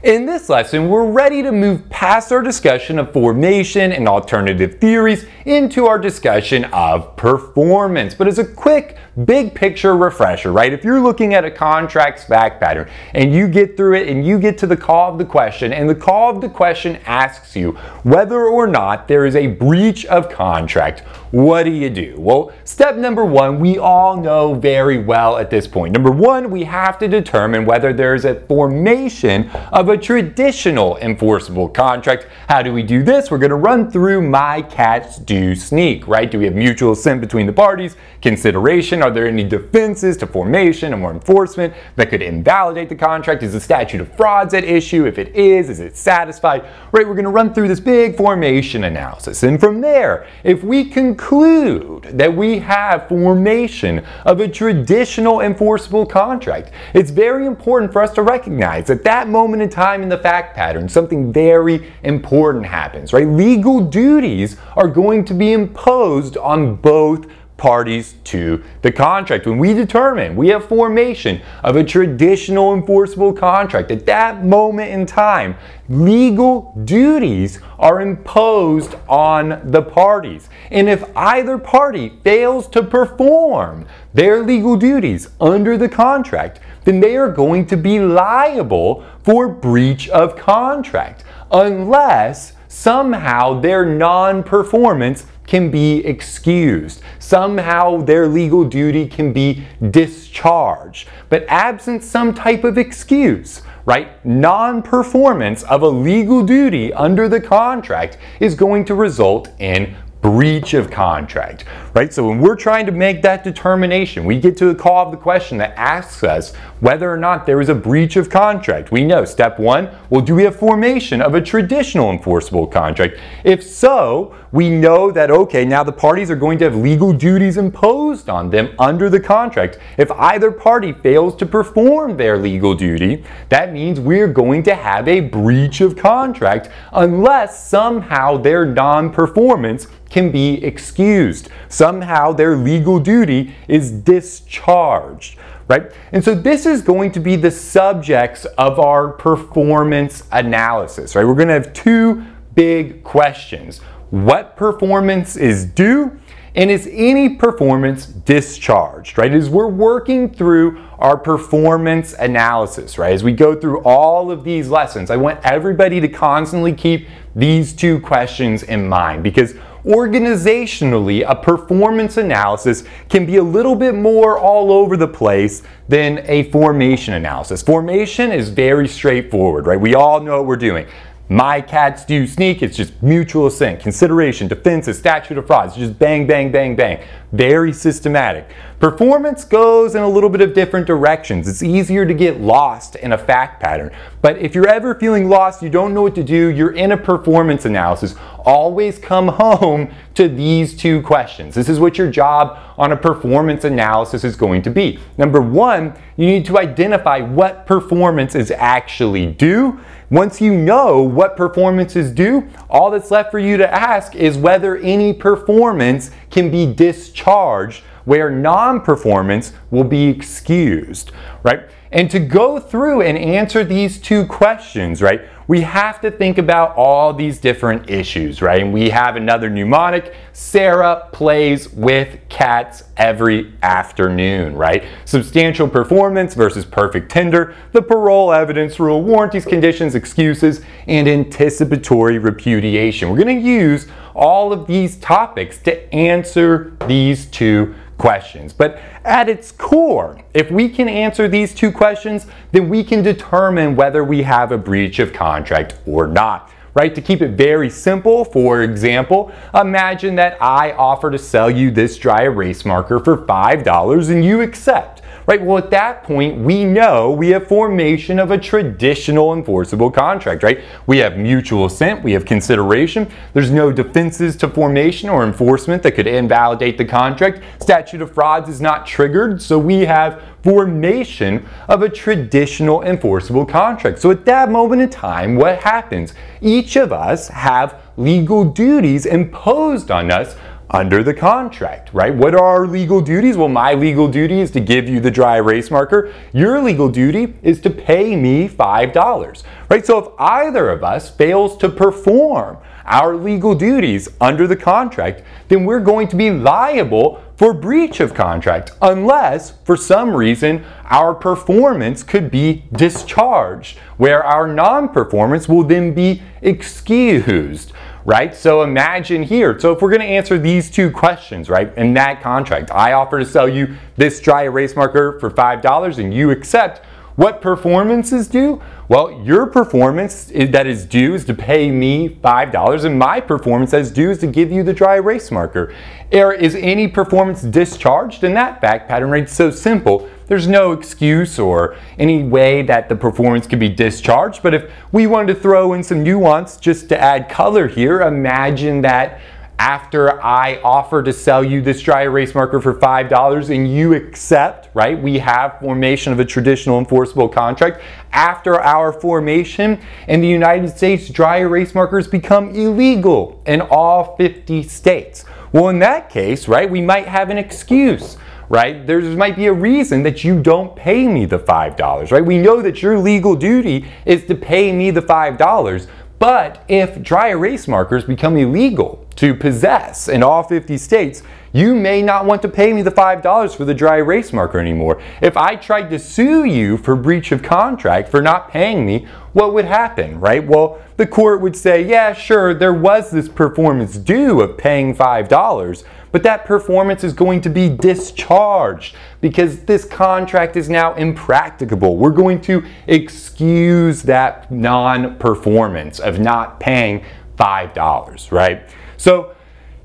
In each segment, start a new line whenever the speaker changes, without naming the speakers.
In this lesson, we're ready to move past our discussion of formation and alternative theories into our discussion of performance. But as a quick, big picture refresher, right? If you're looking at a contract's fact pattern and you get through it and you get to the call of the question, and the call of the question asks you whether or not there is a breach of contract, what do you do? Well, step number one, we all know very well at this point. Number one, we have to determine whether there's a formation of a traditional enforceable contract. How do we do this? We're going to run through my cats do sneak, right? Do we have mutual assent between the parties? Consideration? Are there any defenses to formation or enforcement that could invalidate the contract? Is the statute of frauds at issue? If it is it satisfied? Right, we're going to run through this big formation analysis. And from there, if we conclude that we have formation of a traditional enforceable contract, it's very important for us to recognize at that moment in time in the fact pattern, something very important happens, right? Legal duties are going to be imposed on both parties to the contract. When we determine we have formation of a traditional enforceable contract, at that moment in time, legal duties are imposed on the parties. And if either party fails to perform their legal duties under the contract, then they are going to be liable for breach of contract, unless somehow their non-performance can be excused. Somehow their legal duty can be discharged. But absent some type of excuse, right, non-performance of a legal duty under the contract is going to result in breach of contract, right? So when we're trying to make that determination, we get to the call of the question that asks us whether or not there is a breach of contract. We know step one, well, do we have formation of a traditional enforceable contract? If so, we know that, okay, now the parties are going to have legal duties imposed on them under the contract. If either party fails to perform their legal duty, that means we're going to have a breach of contract unless somehow their non-performance can be excused. Somehow their legal duty is discharged, right? And so this is going to be the subjects of our performance analysis, right? We're going to have two big questions. What performance is due? And is any performance discharged, right? As we're working through our performance analysis, right? As we go through all of these lessons, I want everybody to constantly keep these two questions in mind, because organizationally, a performance analysis can be a little bit more all over the place than a formation analysis. Formation is very straightforward, right? We all know what we're doing. My cats do sneak, it's just mutual assent, consideration, defenses, statute of frauds, just bang, bang, bang, bang. Very systematic. Performance goes in a little bit of different directions. It's easier to get lost in a fact pattern. But if you're ever feeling lost, you don't know what to do, you're in a performance analysis, always come home to these two questions. This is what your job on a performance analysis is going to be. Number one, you need to identify what performance is actually due. Once you know what performance is due, all that's left for you to ask is whether any performance can be discharged, where non-performance will be excused, right? And to go through and answer these two questions, right, we have to think about all these different issues, right? And we have another mnemonic. Sarah plays with cats every afternoon, right? Substantial performance versus perfect tender, the parole evidence rule, warranties, conditions, excuses, and anticipatory repudiation. We're going to use all of these topics to answer these two questions. But at its core, if we can answer these two questions, then we can determine whether we have a breach of contract or not, right? To keep it very simple, for example, imagine that I offer to sell you this dry erase marker for $5 and you accept. Right, well, at that point, we know we have formation of a traditional enforceable contract, right? We have mutual assent, we have consideration, there's no defenses to formation or enforcement that could invalidate the contract, statute of frauds is not triggered, so we have formation of a traditional enforceable contract. So at that moment in time, what happens? Each of us have legal duties imposed on us under the contract, right? What are our legal duties? Well, my legal duty is to give you the dry erase marker. Your legal duty is to pay me $5, right? So if either of us fails to perform our legal duties under the contract, then we're going to be liable for breach of contract, unless for some reason our performance could be discharged, where our non-performance will then be excused, right? So imagine here, so if we're going to answer these two questions, right, in that contract, I offer to sell you this dry erase marker for $5 and you accept, what performance is due? Well, your performance that is due is to pay me $5, and my performance that is due is to give you the dry erase marker. Is any performance discharged in that fact pattern? Right? It's so simple. There's no excuse or any way that the performance could be discharged. But if we wanted to throw in some nuance just to add color here, imagine that after I offer to sell you this dry erase marker for $5 and you accept, right? We have formation of a traditional enforceable contract. After our formation in the United States, dry erase markers become illegal in all 50 states. Well, in that case, right, we might have an excuse, right? There might be a reason that you don't pay me the $5, right? We know that your legal duty is to pay me the $5. But if dry erase markers become illegal to possess in all 50 states, you may not want to pay me the $5 for the dry erase marker anymore. If I tried to sue you for breach of contract for not paying me, what would happen, right? Well, the court would say, yeah, sure, there was this performance due of paying $5, but that performance is going to be discharged because this contract is now impracticable. We're going to excuse that non-performance of not paying $5, right? So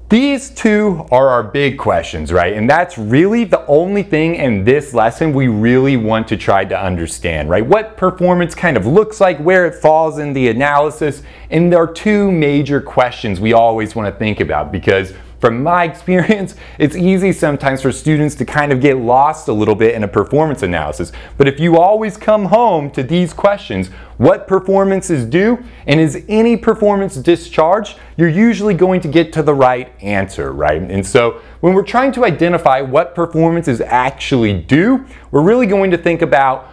these two are our big questions, right? And that's really the only thing in this lesson we really want to try to understand, right? What performance kind of looks like, where it falls in the analysis, and there are two major questions we always want to think about, because from my experience, it's easy sometimes for students to kind of get lost a little bit in a performance analysis. But if you always come home to these questions, what performance is due and is any performance discharged, you're usually going to get to the right answer, right? And so when we're trying to identify what performance is actually due, we're really going to think about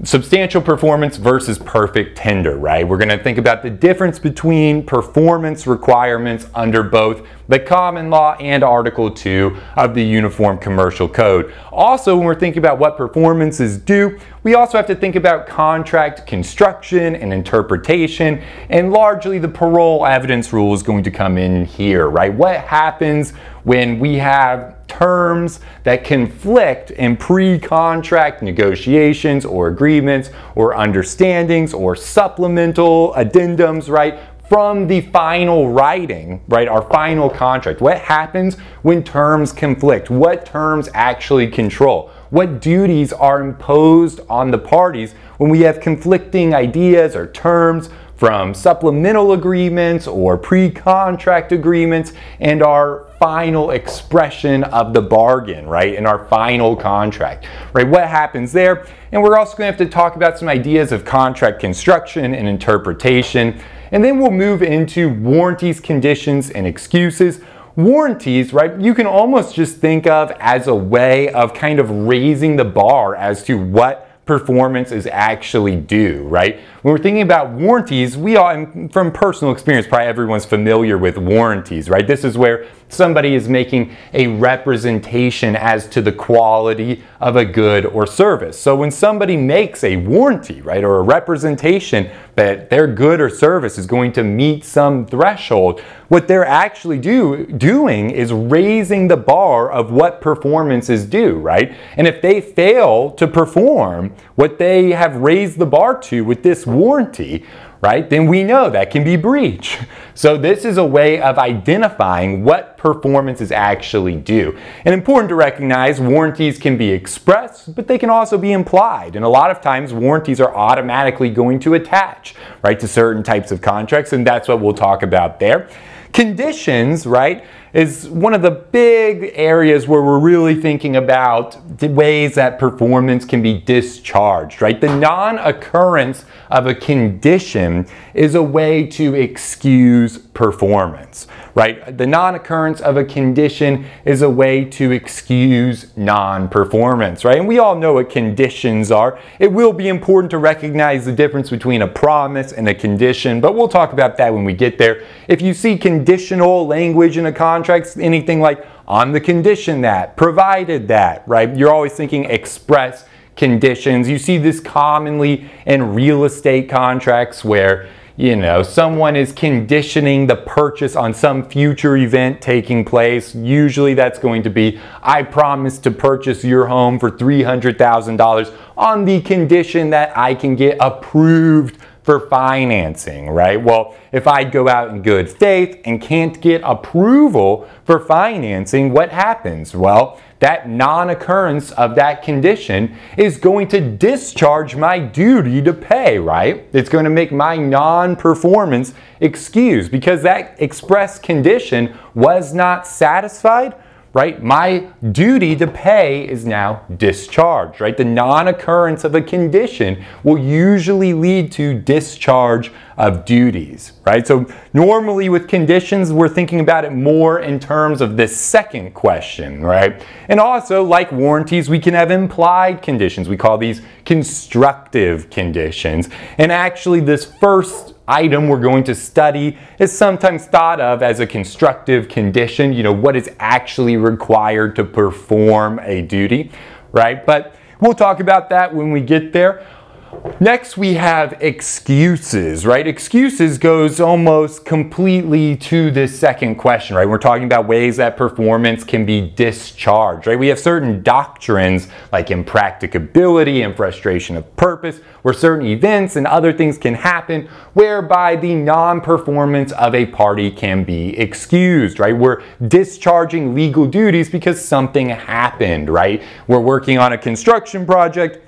substantial performance versus perfect tender, right? We're going to think about the difference between performance requirements under both the common law and Article 2 of the Uniform Commercial Code. Also, when we're thinking about what performance is due, we also have to think about contract construction and interpretation, and largely the parole evidence rule is going to come in here, right? What happens when we have terms that conflict in pre-contract negotiations or agreements or understandings or supplemental addendums, right, from the final writing, right, our final contract? What happens when terms conflict? What terms actually control? What duties are imposed on the parties when we have conflicting ideas or terms from supplemental agreements or pre-contract agreements and our final expression of the bargain, right, in our final contract, right? What happens there? And we're also going to have to talk about some ideas of contract construction and interpretation, and then we'll move into warranties, conditions, and excuses. Warranties, right, you can almost just think of as a way of kind of raising the bar as to what performance is actually due, right? When we're thinking about warranties, we all, and from personal experience, probably everyone's familiar with warranties, right? This is where somebody is making a representation as to the quality of a good or service. So when somebody makes a warranty, right, or a representation that their good or service is going to meet some threshold, what they're actually doing is raising the bar of what performance is due, right? And if they fail to perform what they have raised the bar to with this warranty, right, then we know that can be breach. So this is a way of identifying what performance is actually due. And important to recognize, warranties can be expressed, but they can also be implied. And a lot of times warranties are automatically going to attach, right, to certain types of contracts, and that's what we'll talk about there. Conditions, right, is one of the big areas where we're really thinking about the ways that performance can be discharged, right? The non-occurrence of a condition is a way to excuse performance, right? The non-occurrence of a condition is a way to excuse non-performance, right? And we all know what conditions are. It will be important to recognize the difference between a promise and a condition, but we'll talk about that when we get there. If you see conditional language in a contract, anything like on the condition that, provided that, right? You're always thinking express conditions. You see this commonly in real estate contracts where, you know, someone is conditioning the purchase on some future event taking place. Usually that's going to be, I promise to purchase your home for $300,000 on the condition that I can get approved for financing, right? Well, if I go out in good faith and can't get approval for financing, what happens? Well, that non-occurrence of that condition is going to discharge my duty to pay, right? It's going to make my non-performance excused because that express condition was not satisfied, right? My duty to pay is now discharged, right? The non-occurrence of a condition will usually lead to discharge of duties, right? So normally with conditions, we're thinking about it more in terms of this second question, right? And also, like warranties, we can have implied conditions. We call these constructive conditions. And actually, this first item we're going to study is sometimes thought of as a constructive condition, you know, what is actually required to perform a duty, right? But we'll talk about that when we get there. Next, we have excuses, right? Excuses goes almost completely to this second question, right? We're talking about ways that performance can be discharged, right? We have certain doctrines like impracticability and frustration of purpose, where certain events and other things can happen whereby the non-performance of a party can be excused, right? We're discharging legal duties because something happened, right? We're working on a construction project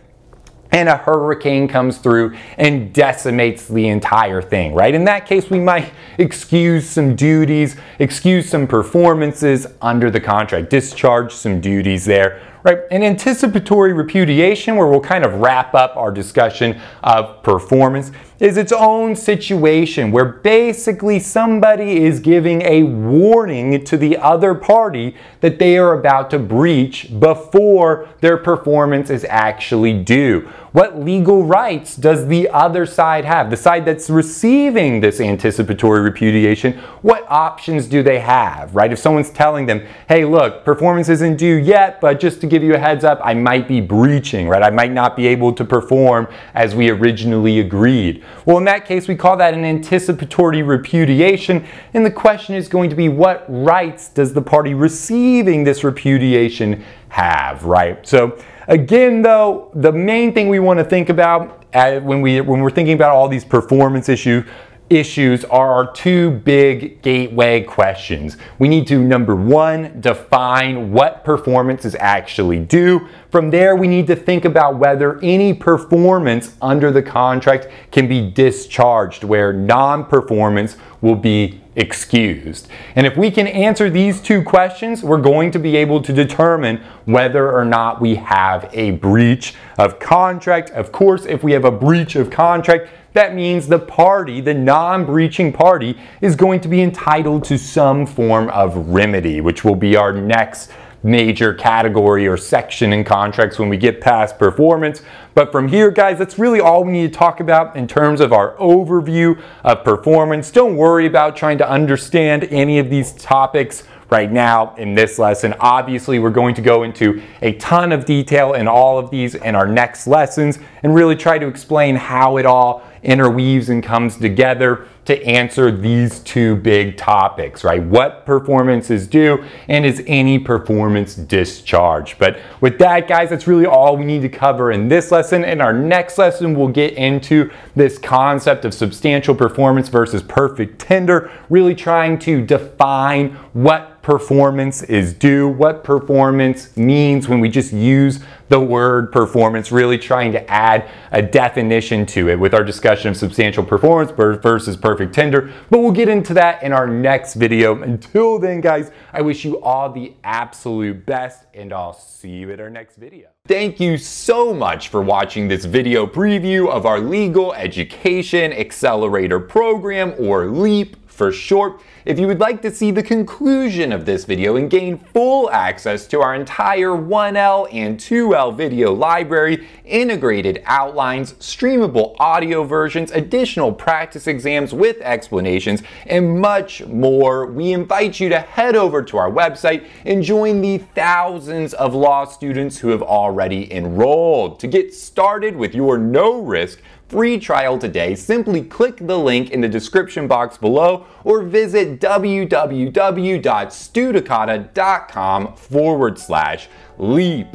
and a hurricane comes through and decimates the entire thing, right? In that case, we might excuse some duties, excuse some performances under the contract, discharge some duties there, right? An anticipatory repudiation, where we'll kind of wrap up our discussion of performance, is its own situation where basically somebody is giving a warning to the other party that they are about to breach before their performance is actually due. What legal rights does the other side have? The side that's receiving this anticipatory repudiation, what options do they have, right? If someone's telling them, hey, look, performance isn't due yet, but just to give you a heads up, I might be breaching, right? I might not be able to perform as we originally agreed. Well, in that case, we call that an anticipatory repudiation, and the question is going to be, what rights does the party receiving this repudiation have, right? So again, though, the main thing we want to think about when we're thinking about all these performance issues are our two big gateway questions. We need to, number one, define what performance is actually due. From there, we need to think about whether any performance under the contract can be discharged, where non-performance will be excused. And if we can answer these two questions, we're going to be able to determine whether or not we have a breach of contract. Of course, if we have a breach of contract, that means the party, the non-breaching party, is going to be entitled to some form of remedy, which will be our next major category or section in contracts when we get past performance. But from here, guys, that's really all we need to talk about in terms of our overview of performance. Don't worry about trying to understand any of these topics right now in this lesson. Obviously, we're going to go into a ton of detail in all of these in our next lessons and really try to explain how it all interweaves and comes together to answer these two big topics, right? What performance is due, and is any performance discharged? But with that, guys, that's really all we need to cover in this lesson. In our next lesson, we'll get into this concept of substantial performance versus perfect tender, really trying to define what performance is due, what performance means when we just use the word performance, really trying to add a definition to it with our discussion of substantial performance versus perfect tender, but we'll get into that in our next video. Until then, guys, I wish you all the absolute best, and I'll see you at our next video. Thank you so much for watching this video preview of our Legal Education Accelerator Program, or LEAP for short. If you would like to see the conclusion of this video and gain full access to our entire 1L and 2L video library, integrated outlines, streamable audio versions, additional practice exams with explanations, and much more, we invite you to head over to our website and join the thousands of law students who have already enrolled. To get started with your no-risk free trial today, simply click the link in the description box below or visit www.studicata.com/leap.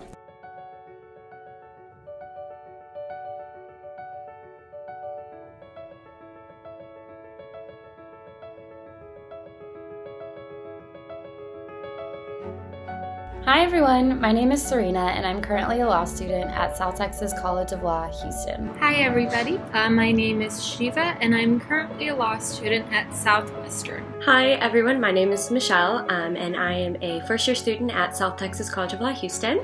Hi everyone, my name is Serena and I'm currently a law student at South Texas College of Law, Houston.
Hi everybody, my name is Shiva and I'm currently a law student at Southwestern.
Hi everyone, my name is Michelle and I am a first year student at South Texas College of Law, Houston.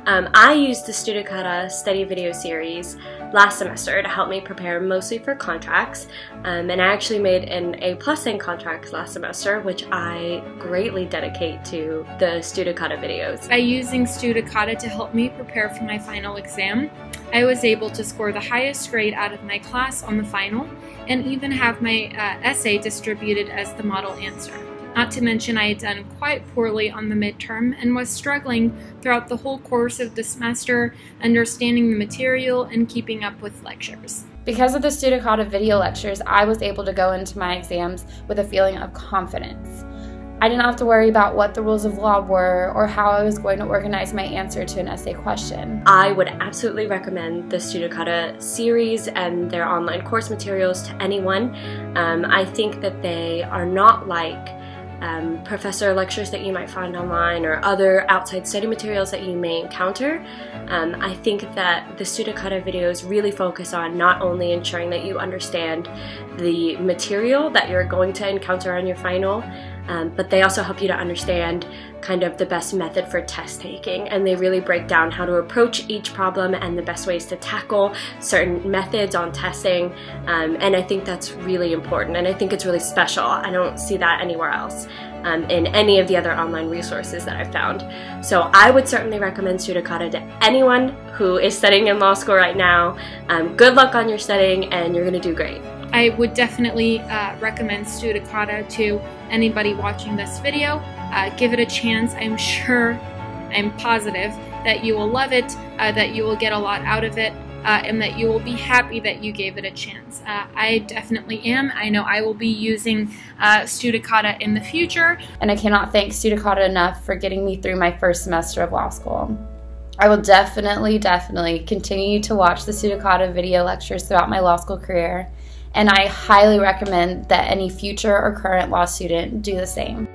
I used the Studicata study video series last semester to help me prepare mostly for contracts, and I actually made an A+ in contracts last semester, which I greatly dedicate to the Studicata videos.
By using Studicata to help me prepare for my final exam, I was able to score the highest grade out of my class on the final and even have my essay distributed as the model answer. Not to mention I had done quite poorly on the midterm and was struggling throughout the whole course of the semester, understanding the material and keeping up with lectures.
Because of the Studicata video lectures, I was able to go into my exams with a feeling of confidence. I didn't have to worry about what the rules of law were or how I was going to organize my answer to an essay question.
I would absolutely recommend the Studicata series and their online course materials to anyone. I think that they are not like professor lectures that you might find online or other outside study materials that you may encounter. I think that the Studicata videos really focus on not only ensuring that you understand the material that you're going to encounter on your final, but they also help you to understand kind of the best method for test taking, and they really break down how to approach each problem and the best ways to tackle certain methods on testing, and I think that's really important, and I think it's really special. I don't see that anywhere else in any of the other online resources that I've found. So I would certainly recommend Studicata to anyone who is studying in law school right now. Good luck on your studying and you're going to do great.
I would definitely recommend Studicata to anybody watching this video. Give it a chance. I'm sure, I'm positive that you will love it, that you will get a lot out of it, and that you will be happy that you gave it a chance. I definitely am. I know I will be using Studicata in the future.
And I cannot thank Studicata enough for getting me through my first semester of law school. I will definitely continue to watch the Studicata video lectures throughout my law school career, and I highly recommend that any future or current law student do the same.